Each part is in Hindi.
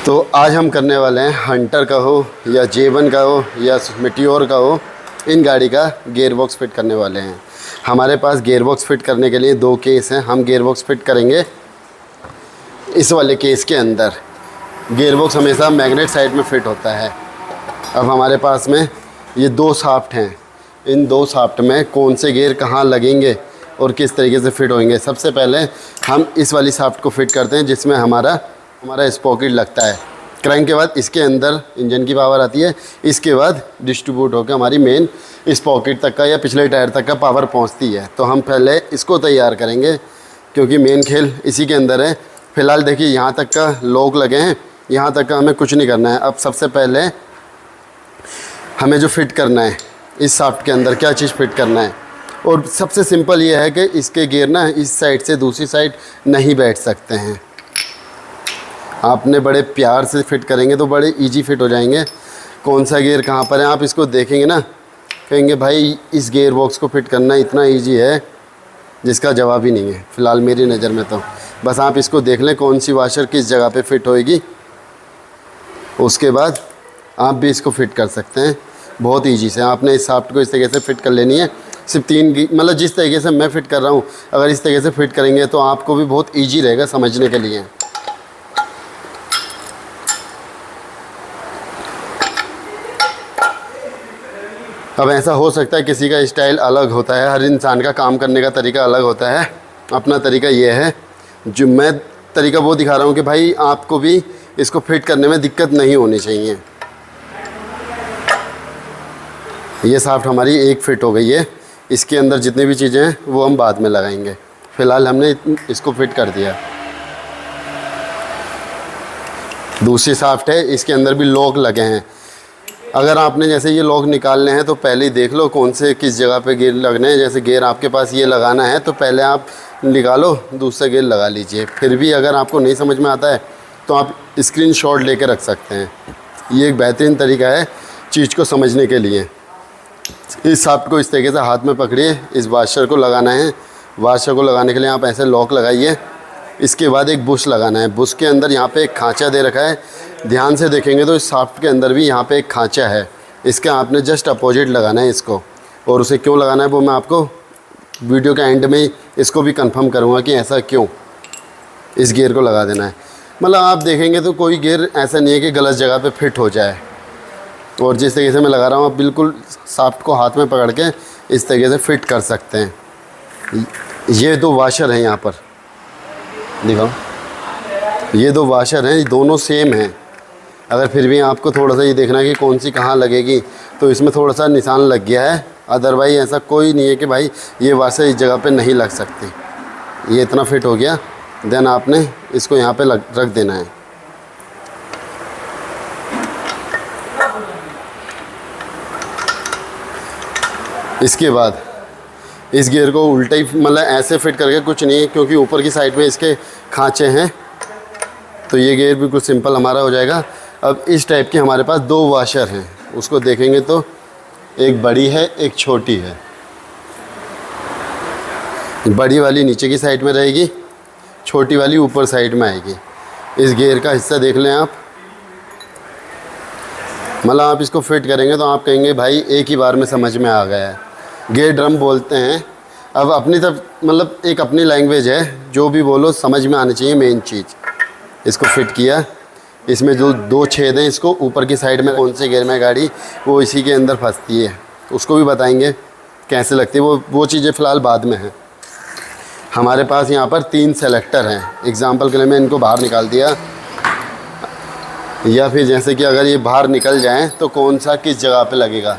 तो आज हम करने वाले हैं हंटर का हो या J1 का हो या मेटियोर का हो, इन गाड़ी का गियर बॉक्स फिट करने वाले हैं। हमारे पास गियर बॉक्स फिट करने के लिए दो केस हैं। हम गियर बॉक्स फिट करेंगे इस वाले केस के अंदर। गियर बॉक्स हमेशा मैग्नेट साइड में फिट होता है। अब हमारे पास में ये दो शाफ्ट हैं। इन दो शाफ्ट में कौन से गियर कहाँ लगेंगे और किस तरीके से फिट होंगे। सबसे पहले हम इस वाली शाफ्ट को फिट करते हैं जिसमें हमारा स्पॉकेट लगता है। क्रैंक के बाद इसके अंदर इंजन की पावर आती है। इसके बाद डिस्ट्रीब्यूट होकर हमारी मेन स्पॉकेट तक का या पिछले टायर तक का पावर पहुंचती है। तो हम पहले इसको तैयार करेंगे क्योंकि मेन खेल इसी के अंदर है। फ़िलहाल देखिए यहाँ तक का लॉक लगे हैं, यहाँ तक का हमें कुछ नहीं करना है। अब सबसे पहले हमें जो फिट करना है इस शाफ्ट के अंदर क्या चीज़ फिट करना है, और सबसे सिंपल ये है कि इसके गियर ना इस साइड से दूसरी साइड नहीं बैठ सकते हैं। आपने बड़े प्यार से फिट करेंगे तो बड़े इजी फिट हो जाएंगे। कौन सा गियर कहाँ पर है आप इसको देखेंगे ना, कहेंगे भाई इस गियर बॉक्स को फिट करना इतना इजी है जिसका जवाब ही नहीं है फ़िलहाल मेरी नज़र में। तो बस आप इसको देख लें कौन सी वाशर किस जगह पे फिट होएगी, उसके बाद आप भी इसको फिट कर सकते हैं बहुत ईजी से। आपने इस शाफ्ट को इस तरीके से फिट कर लेनी है। सिर्फ मतलब जिस तरीके से मैं फ़िट कर रहा हूँ अगर इस तरीके से फिट करेंगे तो आपको भी बहुत ईजी रहेगा समझने के लिए। अब ऐसा हो सकता है किसी का स्टाइल अलग होता है, हर इंसान का काम करने का तरीका अलग होता है। अपना तरीका ये है, जो मैं तरीका वो दिखा रहा हूँ कि भाई आपको भी इसको फिट करने में दिक्कत नहीं होनी चाहिए। ये शाफ्ट हमारी एक फिट हो गई है। इसके अंदर जितनी भी चीज़ें हैं वो हम बाद में लगाएंगे। फ़िलहाल हमने इसको फिट कर दिया। दूसरी शाफ्ट है, इसके अंदर भी लॉक लगे हैं। अगर आपने जैसे ये लॉक निकालने हैं तो पहले ही देख लो कौन से किस जगह पे गियर लगने हैं। जैसे गियर आपके पास ये लगाना है तो पहले आप निकालो, दूसरा गियर लगा लीजिए। फिर भी अगर आपको नहीं समझ में आता है तो आप स्क्रीनशॉट लेके रख सकते हैं। ये एक बेहतरीन तरीका है चीज़ को समझने के लिए। इस शाफ्ट को इस तरीके से हाथ में पकड़िए, इस वाशर को लगाना है। वाशर को लगाने के लिए आप ऐसे लॉक लगाइए। इसके बाद एक बुश लगाना है। बुश के अंदर यहाँ पे एक खांचा दे रखा है। ध्यान से देखेंगे तो इस शाफ्ट के अंदर भी यहाँ पे एक खांचा है। इसके आपने जस्ट अपोजिट लगाना है इसको, और उसे क्यों लगाना है वो मैं आपको वीडियो के एंड में इसको भी कंफर्म करूँगा कि ऐसा क्यों इस गियर को लगा देना है। मतलब आप देखेंगे तो कोई गियर ऐसा नहीं है कि गलत जगह पे फिट हो जाए। और जिस तरीके से मैं लगा रहा हूँ आप बिल्कुल शाफ्ट को हाथ में पकड़ के इस तरीके से फिट कर सकते हैं। ये दो वाशर हैं यहाँ पर दिखाओ, ये दो वाशर हैं, दोनों सेम हैं। अगर फिर भी आपको थोड़ा सा ये देखना है कि कौन सी कहाँ लगेगी तो इसमें थोड़ा सा निशान लग गया है। अदरवाइज़ ऐसा कोई नहीं है कि भाई ये वाशर इस जगह पे नहीं लग सकती। ये इतना फिट हो गया, देन आपने इसको यहाँ पे रख देना है। इसके बाद इस गियर को उल्टा ही मतलब ऐसे फिट करके कुछ नहीं है क्योंकि ऊपर की साइड में इसके खांचे हैं, तो ये गियर बिल्कुल सिंपल हमारा हो जाएगा। अब इस टाइप के हमारे पास दो वाशर हैं, उसको देखेंगे तो एक बड़ी है एक छोटी है। बड़ी वाली नीचे की साइड में रहेगी, छोटी वाली ऊपर साइड में आएगी। इस गियर का हिस्सा देख लें आप, मतलब आप इसको फिट करेंगे तो आप कहेंगे भाई एक ही बार में समझ में आ गया है। गियर ड्रम बोलते हैं। अब अपनी तरफ मतलब एक अपनी लैंग्वेज है, जो भी बोलो समझ में आनी चाहिए मेन चीज़। इसको फिट किया, इसमें जो दो छेद हैं इसको ऊपर की साइड में कौन से गियर में गाड़ी वो इसी के अंदर फंसती है, उसको भी बताएंगे कैसे लगती है वो चीज़ें फ़िलहाल बाद में हैं। हमारे पास यहाँ पर 3 सेलेक्टर हैं। एग्ज़ाम्पल के लिए मैं इनको बाहर निकाल दिया, या फिर जैसे कि अगर ये बाहर निकल जाएं तो कौन सा किस जगह पे लगेगा।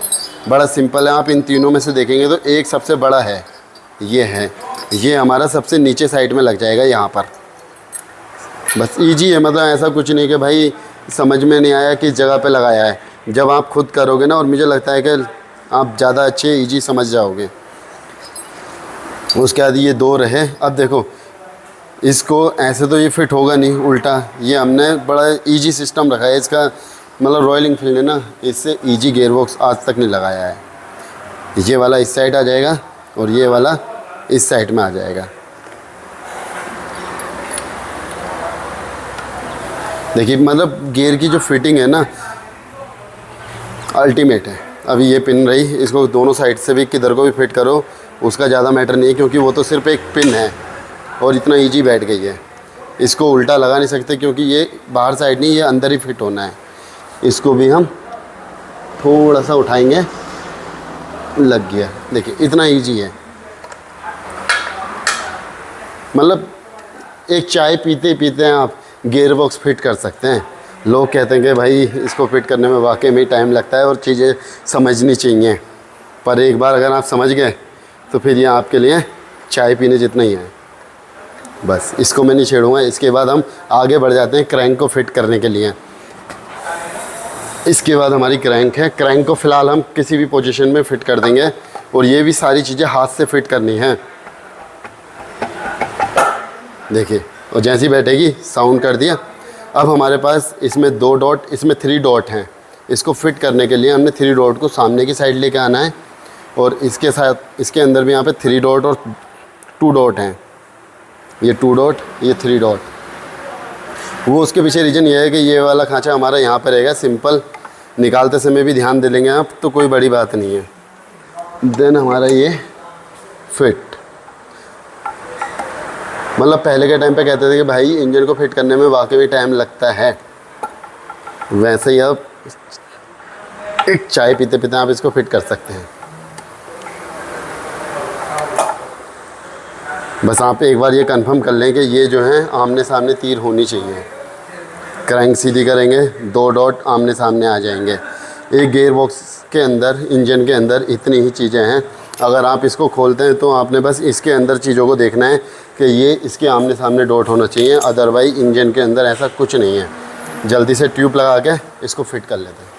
बड़ा सिंपल है, आप इन तीनों में से देखेंगे तो एक सबसे बड़ा है, ये है, ये हमारा सबसे नीचे साइड में लग जाएगा यहाँ पर। बस इजी है, मतलब ऐसा कुछ नहीं कि भाई समझ में नहीं आया किस जगह पे लगाया है। जब आप खुद करोगे ना, और मुझे लगता है कि आप ज़्यादा अच्छे ईजी समझ जाओगे। उसके बाद ये दो रहे। अब देखो इसको ऐसे तो ये फिट होगा नहीं, उल्टा ये हमने बड़ा इजी सिस्टम रखा है इसका। मतलब रॉयल एनफील्ड है ना, इससे इजी गियर बॉक्स आज तक नहीं लगाया है। ये वाला इस साइड आ जाएगा और ये वाला इस साइड में आ जाएगा। देखिए मतलब गियर की जो फिटिंग है ना अल्टीमेट है। अभी ये पिन रही, इसको दोनों साइड से भी किधर को भी फिट करो, उसका ज़्यादा मैटर नहीं है, क्योंकि वो तो सिर्फ एक पिन है और इतना इजी बैठ गई है। इसको उल्टा लगा नहीं सकते क्योंकि ये बाहर साइड नहीं, ये अंदर ही फिट होना है। इसको भी हम थोड़ा सा उठाएंगे, लग गया। देखिए इतना इजी है। मतलब एक चाय पीते पीते आप गियर बॉक्स फिट कर सकते हैं। लोग कहते हैं कि भाई इसको फिट करने में वाकई में टाइम लगता है और चीज़ें समझनी चाहिए, पर एक बार अगर आप समझ गए तो फिर ये आपके लिए चाय पीने जितना ही है। बस इसको मैं नहीं छेड़ूंगा। इसके बाद हम आगे बढ़ जाते हैं क्रैंक को फिट करने के लिए। इसके बाद हमारी क्रैंक है। क्रैंक को फ़िलहाल हम किसी भी पोजीशन में फ़िट कर देंगे और ये भी सारी चीज़ें हाथ से फिट करनी है। देखिए, और जैसी बैठेगी साउंड कर दिया। अब हमारे पास इसमें 2 डॉट, इसमें 3 डॉट हैं। इसको फिट करने के लिए हमने 3 डॉट को सामने की साइड लेके आना है और इसके साथ इसके अंदर भी यहाँ पे 3 डॉट और 2 डॉट हैं। ये 2 डॉट, ये 3 डॉट। वो उसके पीछे रीज़न ये है कि ये वाला खांचा हमारा यहाँ पर रहेगा। सिंपल निकालते समय भी ध्यान दे लेंगे आप, तो कोई बड़ी बात नहीं है। देन हमारा ये फिट, मतलब पहले के टाइम पे कहते थे कि भाई इंजन को फिट करने में वाकई में टाइम लगता है, वैसे ही अब एक चाय पीते पीते आप इसको फिट कर सकते हैं। बस आप एक बार ये कंफर्म कर लें कि ये जो है आमने सामने तीर होनी चाहिए। क्रैंक सीधी करेंगे, 2 डॉट आमने सामने आ जाएंगे। एक गियर बॉक्स के अंदर, इंजन के अंदर इतनी ही चीज़ें हैं। अगर आप इसको खोलते हैं तो आपने बस इसके अंदर चीज़ों को देखना है कि ये इसके आमने सामने डॉट होना चाहिए, अदरवाइज़ इंजन के अंदर ऐसा कुछ नहीं है। जल्दी से ट्यूब लगा के इसको फिट कर लेते हैं।